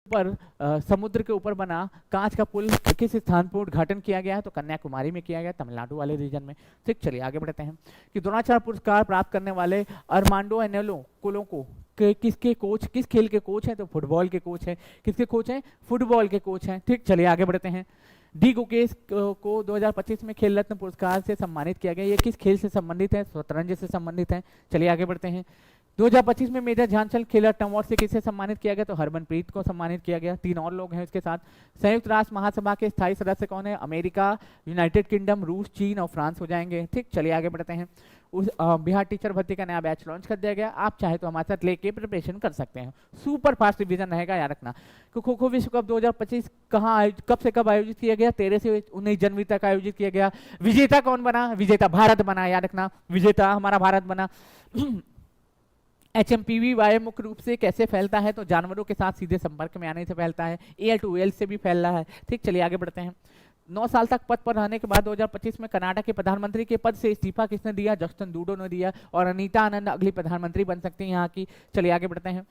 पर समुद्र के ऊपर बना कांच का पुल किस स्थान पर उद्घाटन किया गया है? तो कन्याकुमारी में किया गया, तमिलनाडु वाले रीजन में। ठीक, चलिए आगे बढ़ते हैं कि द्रोणाचार्य पुरस्कार प्राप्त करने वाले अरमांडो एनेलो कोलोको किसके कोच, किस खेल के कोच हैं? तो फुटबॉल के कोच हैं। किसके कोच हैं? फुटबॉल के कोच हैं। ठीक, चलिए आगे बढ़ते हैं। डी गुकेश को 2025 में खेल रत्न पुरस्कार से सम्मानित किया गया। ये किस खेल से संबंधित है? शतरंज से संबंधित है। चलिए आगे बढ़ते हैं। 2025 में मेजर ध्यानचंद खेल रत्न अवार्ड से किसे सम्मानित किया गया? तो हरमनप्रीत को सम्मानित किया गया। 3 और लोग हैं इसके साथ। संयुक्त राष्ट्र महासभा के स्थायी सदस्य कौन है? अमेरिका, यूनाइटेड किंगडम, रूस, चीन और फ्रांस हो जाएंगे। ठीक, चलिए आगे बढ़ते हैं। उस बिहार टीचर भर्ती का नया बैच लॉन्च कर दिया गया। आप चाहे तो हमारे साथ लेके प्रिपरेशन कर सकते हैं। सुपर फास्ट रिवीजन रहेगा, याद रखना। खो खो विश्व कप 2025 कहाँ, कब से कब आयोजित किया गया? 13 से 19 जनवरी तक आयोजित किया गया। विजेता कौन बना? विजेता भारत बना, याद रखना, विजेता हमारा भारत बना। HMPV वायु मुख्य रूप से कैसे फैलता है? तो जानवरों के साथ सीधे संपर्क में आने से फैलता है। एयर टू एयर से भी फैल रहा है। ठीक, चलिए आगे बढ़ते हैं। 9 साल तक पद पर रहने के बाद 2025 में कनाडा के प्रधानमंत्री के पद से इस्तीफा किसने दिया? जस्टिन ट्रूडो ने दिया। और अनीता आनंद अगली प्रधानमंत्री बन सकती हैं यहाँ की। चलिए आगे बढ़ते हैं।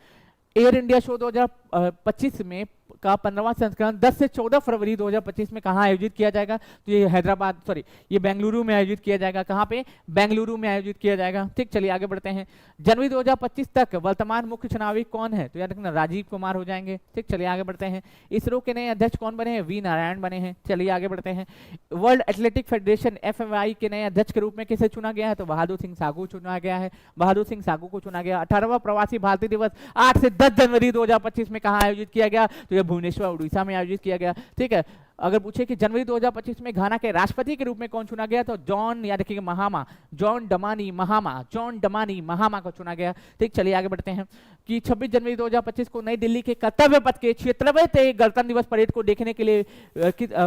एयर इंडिया शो 2025 में का 15वां संस्करण 10 से 14 फरवरी 2025 में कहाँ आयोजित किया जाएगा? तो ये ये बेंगलुरु में आयोजित किया जाएगा। कहाँ पे? बेंगलुरु में आयोजित किया जाएगा। ठीक, चलिए आगे बढ़ते हैं। जनवरी 2025 तक वर्तमान मुख्य चुनावी कौन है? तो याद रखना राजीव कुमार हो जाएंगे। ठीक, चलिए आगे बढ़ते हैं। इसरो के नए अध्यक्ष कौन बने हैं? वी नारायण बने हैं। चलिए आगे बढ़ते हैं। वर्ल्ड एथलेटिक फेडरेशन FIA के नए अध्यक्ष के रूप में किसे चुना गया है? तो बहादुर सिंह सागू चुना गया है। बहादुर सिंह सागू को चुना गया। 18वां प्रवासी भारतीय दिवस 8 से 10 जनवरी 2025 में कहाँ आयोजित किया गया? तो यह भुवनेश्वर उड़ीसा में आयोजित किया गया। ठीक है, अगर पूछे कि जनवरी 2025 में घाना के राष्ट्रपति के रूप में कौन चुना गया? तो जॉन, याद रखिएगा, महामा, जॉन डमानी महामा को चुना गया। ठीक, चलिए आगे बढ़ते हैं कि 26 जनवरी 2025 को नई दिल्ली के कर्तव्य पथ के 76वें गणतंत्र दिवस परेड को देखने के लिए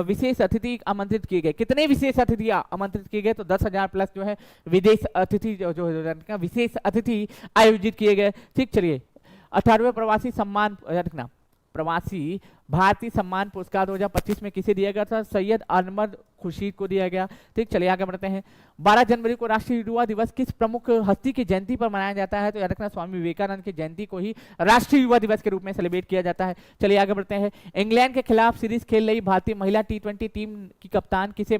विशेष अतिथि आमंत्रित किए गए। कितने विशेष अतिथि आमंत्रित किए गए? तो 10,000 प्लस जो है विदेश अतिथि जो विशेष अतिथि आयोजित किए गए। ठीक, चलिए 18वें प्रवासी सम्मान, याद रखना, प्रवासी भारतीय सम्मान पुरस्कार 2025 में किसे दिया गया था? सैयद अहमद खुर्शीद को दिया गया। ठीक, चलिए आगे बढ़ते हैं। 12 जनवरी को राष्ट्रीय युवा दिवस किस प्रमुख हस्ती की जयंती पर मनाया जाता है? तो याद रखना स्वामी विवेकानंद की जयंती को ही राष्ट्रीय युवा दिवस के रूप में सेलिब्रेट किया जाता है। चलिए आगे बढ़ते हैं। इंग्लैंड के खिलाफ सीरीज खेल रही भारतीय महिला T20 टीम की कप्तान किसे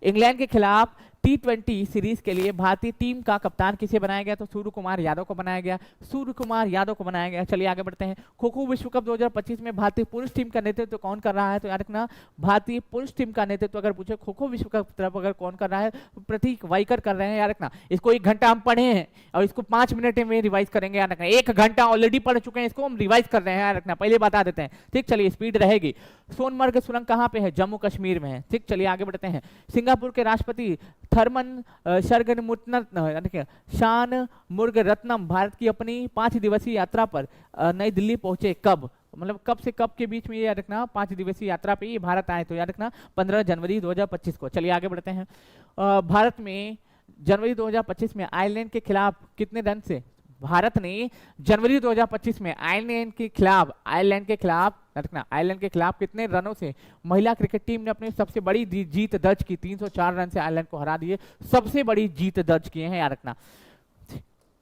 इंग्लैंड के खिलाफ T20 सीरीज के लिए भारतीय टीम का कप्तान किसे बनाया गया? तो सूर्य कुमार यादव को बनाया गया। चलिए आगे बढ़ते हैं। खो खो विश्व कप 2025 में भारतीय पुरुष टीम का नेतृत्व कौन कर रहा है? तो याद रखना भारतीय पुरुष टीम का नेतृत्व अगर पूछे खो खो विश्व कप तरफ अगर कौन कर रहा है? तो प्रतीक वाइकर कर रहे हैं। याद रखना, इसको 1 घंटा हम पढ़े हैं और इसको 5 मिनट में रिवाइज करेंगे। याद रखना 1 घंटा ऑलरेडी पढ़ चुके हैं, इसको हम रिवाइज कर रहे हैं। याद रखना, पहले बता देते हैं। ठीक, चलिए स्पीड रहेगी। सोनमर्ग सुरंग कहाँ पे है? जम्मू कश्मीर में है। ठीक, चलिए आगे बढ़ते हैं। सिंगापुर के राष्ट्रपति थर्मन शान मुर्गरत्नम भारत की अपनी 5 दिवसीय यात्रा पर नई दिल्ली पहुंचे। कब? मतलब कब से कब के बीच में ये याद रखना 5 दिवसीय यात्रा पे ये भारत आए। तो याद रखना 15 जनवरी 2025 को। चलिए आगे बढ़ते हैं। भारत में जनवरी 2025 में आयरलैंड के खिलाफ कितने रन से भारत ने जनवरी 2025 में आयरलैंड के खिलाफ कितने रनों से महिला क्रिकेट टीम ने अपनी सबसे बड़ी जीत दर्ज की? 304 रन से आयरलैंड को हरा दिए, सबसे बड़ी जीत दर्ज किए हैं, याद रखना।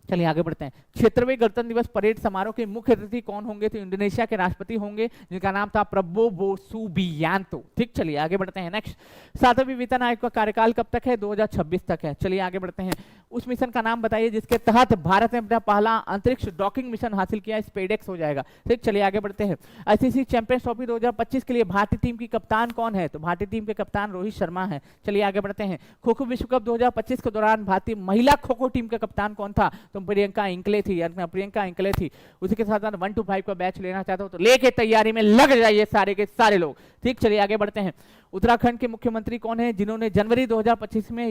चलिए आगे बढ़ते हैं। 76वें गणतंत्र दिवस परेड समारोह के मुख्य अतिथि कौन होंगे? तो इंडोनेशिया के राष्ट्रपति होंगे जिनका नाम था प्रबोवो सुबियांतो। ठीक, चलिए आगे बढ़ते हैं। नेक्स्ट, 7वें वेतन आयोग का कार्यकाल कब तक है? 2026 तक है। चलिए आगे बढ़ते हैं। उस मिशन का नाम बताइए जिसके तहत भारत ने अपना पहला अंतरिक्ष डॉकिंग मिशन हासिल किया। स्पेडेक्स हो जाएगा। ठीक, चलिए आगे बढ़ते हैं। ICC चैंपियंस ट्रॉफी 2025 के लिए भारतीय टीम की कप्तान कौन है? तो भारतीय टीम के कप्तान रोहित शर्मा है। चलिए आगे बढ़ते हैं। खो खो विश्व कप 2025 के दौरान भारतीय महिला खो खो टीम का कप्तान कौन था? तो प्रियंका इंकले थी। उसी के साथ 1 to 5 का बैच लेना चाहते हो तो लेके तैयारी में लग जाइए सारे के सारे लोग। ठीक, चलिए आगे बढ़ते हैं। उत्तराखंड के मुख्यमंत्री कौन है जिन्होंने जनवरी 2025 में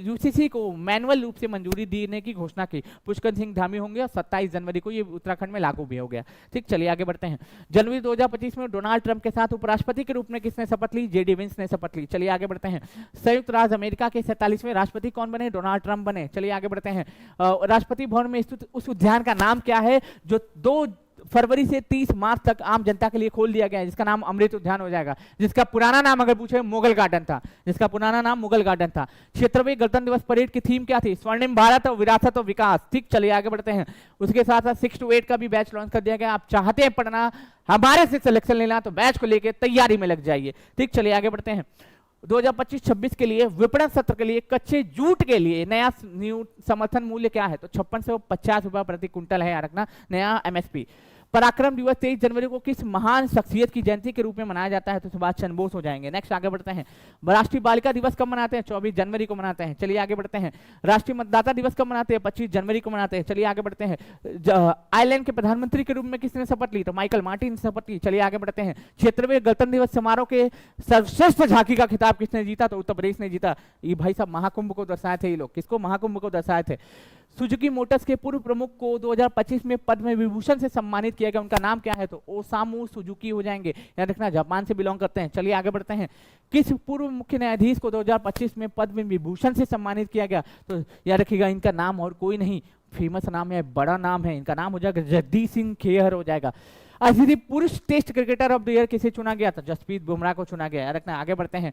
UCC को मैनुअल रूप से मंजूरी देने की घोषणा की? पुष्कर सिंह धामी होंगे और 27 जनवरी को ये उत्तराखंड में लागू भी हो गया। ठीक, चलिए आगे बढ़ते हैं। जनवरी 2025 में डोनाल्ड ट्रंप के साथ उपराष्ट्रपति के रूप में किसने शपथ ली? JD Vance ने शपथ ली। चलिए आगे बढ़ते हैं। संयुक्त राज्य अमेरिका के 47वें राष्ट्रपति कौन बने? डोनाल्ड ट्रंप बने। चलिए आगे बढ़ते हैं। राष्ट्रपति भवन में स्थित उस उद्यान का नाम क्या है जो 2 फरवरी से 30 मार्च तक आम जनता के लिए खोल दिया गया है, जिसका नाम अमृत उद्यान हो जाएगा, जिसका पुराना नाम अगर पूछे मुगल गार्डन था, जिसका पुराना नाम मुगल गार्डन था। 76वें गणतंत्र दिवस परेड की थीम क्या थी? स्वर्णिम भारत और विरासत और विकास। ठीक, चलिए आगे बढ़ते हैं। उसके साथ साथ 6 to 8 का भी बैच लॉन्च कर दिया गया। आप चाहते हैं पढ़ना, हमारे से सिलेक्शन लेना, तो बैच को लेकर तैयारी में लग जाइए। ठीक, चलिए आगे बढ़ते हैं। 2025-26 के लिए विपणन सत्र के लिए कच्चे जूट के लिए नया समर्थन मूल्य क्या है? तो 5650 रुपए प्रति कुंटल है, याद रखना, नया एमएसपी। पराक्रम दिवस 23 जनवरी को किस महान शख्सियत की जयंती के रूप में मनाया जाता है? तो सुभाष चंद्र बोस हो जाएंगे। नेक्स्ट आगे बढ़ते हैं। राष्ट्रीय बालिका दिवस कब मनाते हैं? 24 जनवरी को मनाते हैं। चलिए आगे बढ़ते हैं। राष्ट्रीय मतदाता दिवस कब मनाते हैं? 25 जनवरी को मनाते हैं। चलिए आगे बढ़ते हैं। आयरलैंड के प्रधानमंत्री के रूप में किसने शपथ ली? तो माइकल मार्टिन ने शपथ ली। चलिए आगे बढ़ते हैं। 76वें गणतंत्र दिवस समारोह के सर्वश्रेष्ठ झांकी का खिताब किसने जीता? तो उत्तर प्रदेश ने जीता। ये भाई साहब महाकुंभ को दर्शाए थे ये लोग। किसको? महाकुंभ को दर्शाए थे। सुजुकी मोटर्स के पूर्व प्रमुख को 2025 में पद्म विभूषण से सम्मानित किया गया, उनका नाम क्या है? तो ओसामू सुजुकी हो जाएंगे। याद रखना, जापान से बिलोंग करते हैं। चलिए आगे बढ़ते हैं। किस पूर्व मुख्य न्यायाधीश को 2025 में पद्म विभूषण से सम्मानित किया गया? तो याद रखिएगा, इनका नाम और कोई नहीं, फेमस नाम है, बड़ा नाम है, इनका नाम हो जाएगा जगदीश सिंह खेहर हो जाएगा। आईसीसी पुरुष test cricketer of the year किसे चुना गया? था जसप्रीत बुमराह को चुना गया। रखना, आगे बढ़ते हैं।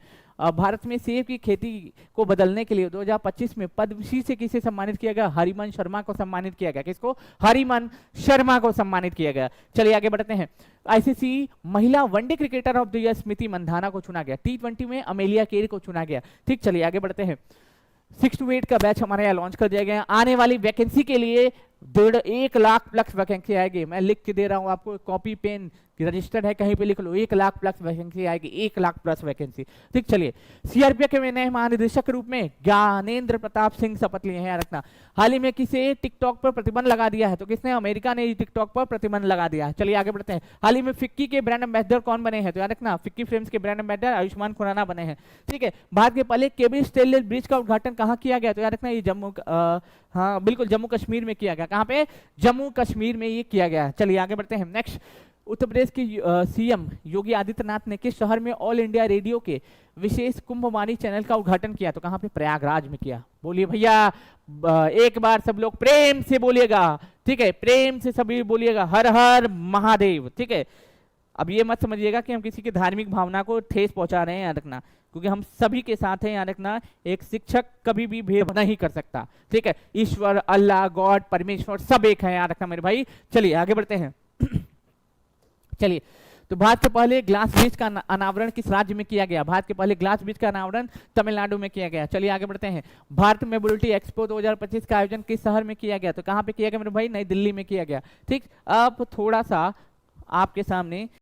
भारत में सेब की खेती को बदलने के लिए 2025 में पद्मश्री से किसे सम्मानित किया गया? हरिमन शर्मा को सम्मानित किया गया। किसको? हरिमन शर्मा को सम्मानित किया गया। चलिए आगे बढ़ते हैं। आईसीसी महिला one day cricketer of the year Smriti Mandhana को चुना गया। T20 में अमेलिया केर को चुना गया। ठीक, चलिए आगे बढ़ते हैं। 6 to 8 का बैच हमारे यहाँ लॉन्च कर दिया गया। आने वाली वैकेंसी के लिए 1.5 लाख प्लस वैकेंसी आएगी। मैं लिख के दे रहा हूँ आपको, कॉपी पेन रजिस्टर्ड है, कहीं पे लिख लो, 1 लाख प्लस वैकेंसी आएगी, 1 लाख प्लस वैकेंसी। ठीक, चलिए। सीआरपीएफ के नए महानिदेशक के रूप में ज्ञानेंद्र प्रताप सिंह शपथ लिए हैं, रखना। हाल ही में किसे टिकटॉक पर प्रतिबंध लगा दिया है? तो किसने? अमेरिका ने टिकटॉक पर प्रतिबंध लगा दिया है। चलिए आगे बढ़ते हैं। हाल ही में फिक्की के ब्रांड एम्बेसडर कौन बने हैं? तो याद रखना, फिक्की फिल्म्स के ब्रांड एम्बेसडर आयुष्मान खुराना बने हैं। ठीक है। भारत के पहले केबल स्टेनलेस ब्रिज का उद्घाटन कहाँ किया गया? तो याद रखना, ये हाँ बिल्कुल जम्मू कश्मीर में किया गया। कहाँ पे? जम्मू कश्मीर में ये किया गया। चलिए आगे बढ़ते हैं। नेक्स्ट, उत्तर प्रदेश के सीएम योगी आदित्यनाथ ने किस शहर में ऑल इंडिया रेडियो के विशेष कुंभवाणी चैनल का उद्घाटन किया? तो कहाँ पे? प्रयागराज में किया। बोलिए भैया, एक बार सब लोग प्रेम से बोलिएगा। ठीक है, प्रेम से सभी बोलिएगा, हर हर महादेव। ठीक है। अब ये मत समझिएगा कि हम किसी की धार्मिक भावना को ठेस पहुंचा रहे हैं, याद रखना, क्योंकि हम सभी के साथ हैं, याद रखना। एक शिक्षक कभी भी भेद नहीं कर सकता। ठीक है, ईश्वर, अल्लाह, गॉड, परमेश्वर सब एक है, याद रखना मेरे भाई। चलिए आगे बढ़ते हैं। चलिए, तो भारत के पहले ग्लास ब्रिज का अनावरण किस राज्य में किया गया? भारत के पहले ग्लास ब्रिज का अनावरण तमिलनाडु में किया गया। चलिए आगे बढ़ते हैं। भारत मोबिलिटी एक्सपो 2025 का आयोजन किस शहर में किया गया? तो कहाँ पे किया गया मेरे भाई? नई दिल्ली में किया गया। ठीक, अब थोड़ा सा आपके सामने